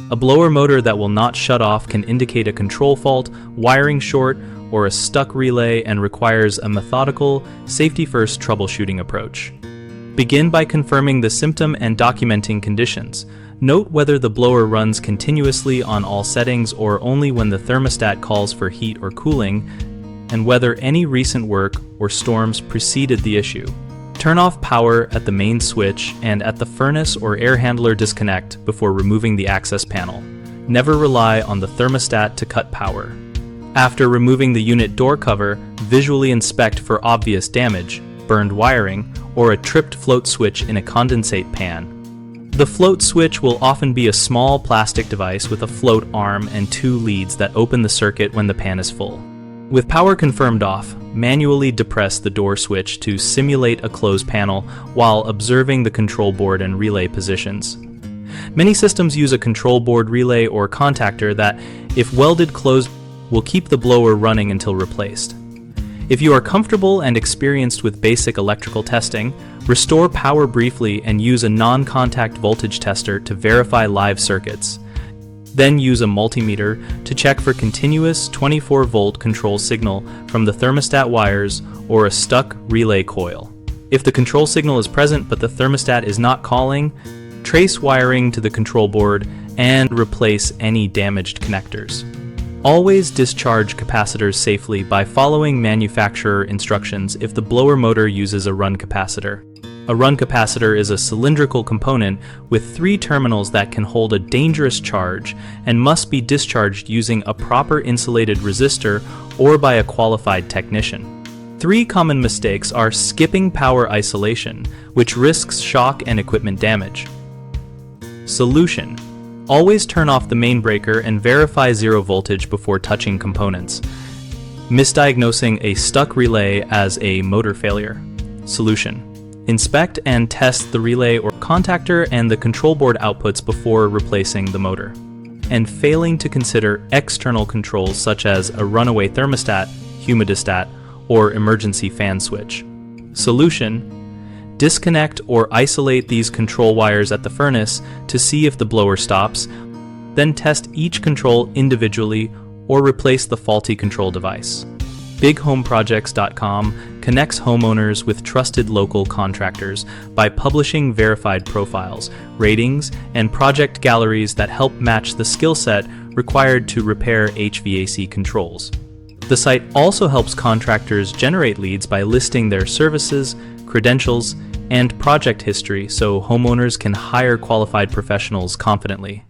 A blower motor that will not shut off can indicate a control fault, wiring short, or a stuck relay and requires a methodical, safety-first troubleshooting approach. Begin by confirming the symptom and documenting conditions. Note whether the blower runs continuously on all settings or only when the thermostat calls for heat or cooling, and whether any recent work or storms preceded the issue. Turn off power at the main switch and at the furnace or air handler disconnect before removing the access panel. Never rely on the thermostat to cut power. After removing the unit door cover, visually inspect for obvious damage, burned wiring, or a tripped float switch in a condensate pan. The float switch will often be a small plastic device with a float arm and two leads that open the circuit when the pan is full. With power confirmed off, manually depress the door switch to simulate a closed panel while observing the control board and relay positions. Many systems use a control board relay or contactor that, if welded closed, will keep the blower running until replaced. If you are comfortable and experienced with basic electrical testing, restore power briefly and use a non-contact voltage tester to verify live circuits. Then use a multimeter to check for continuous 24-volt control signal from the thermostat wires or a stuck relay coil. If the control signal is present but the thermostat is not calling, trace wiring to the control board and replace any damaged connectors. Always discharge capacitors safely by following manufacturer instructions if the blower motor uses a run capacitor. A run capacitor is a cylindrical component with 3 terminals that can hold a dangerous charge and must be discharged using a proper insulated resistor or by a qualified technician. 3 common mistakes are skipping power isolation, which risks shock and equipment damage. Solution: always turn off the main breaker and verify 0 voltage before touching components. Misdiagnosing a stuck relay as a motor failure. Solution: inspect and test the relay or contactor and the control board outputs before replacing the motor. And failing to consider external controls such as a runaway thermostat, humidistat, or emergency fan switch. Solution: disconnect or isolate these control wires at the furnace to see if the blower stops, then test each control individually or replace the faulty control device. BigHomeProjects.com connects homeowners with trusted local contractors by publishing verified profiles, ratings, and project galleries that help match the skill set required to repair HVAC controls. The site also helps contractors generate leads by listing their services, credentials, and project history so homeowners can hire qualified professionals confidently.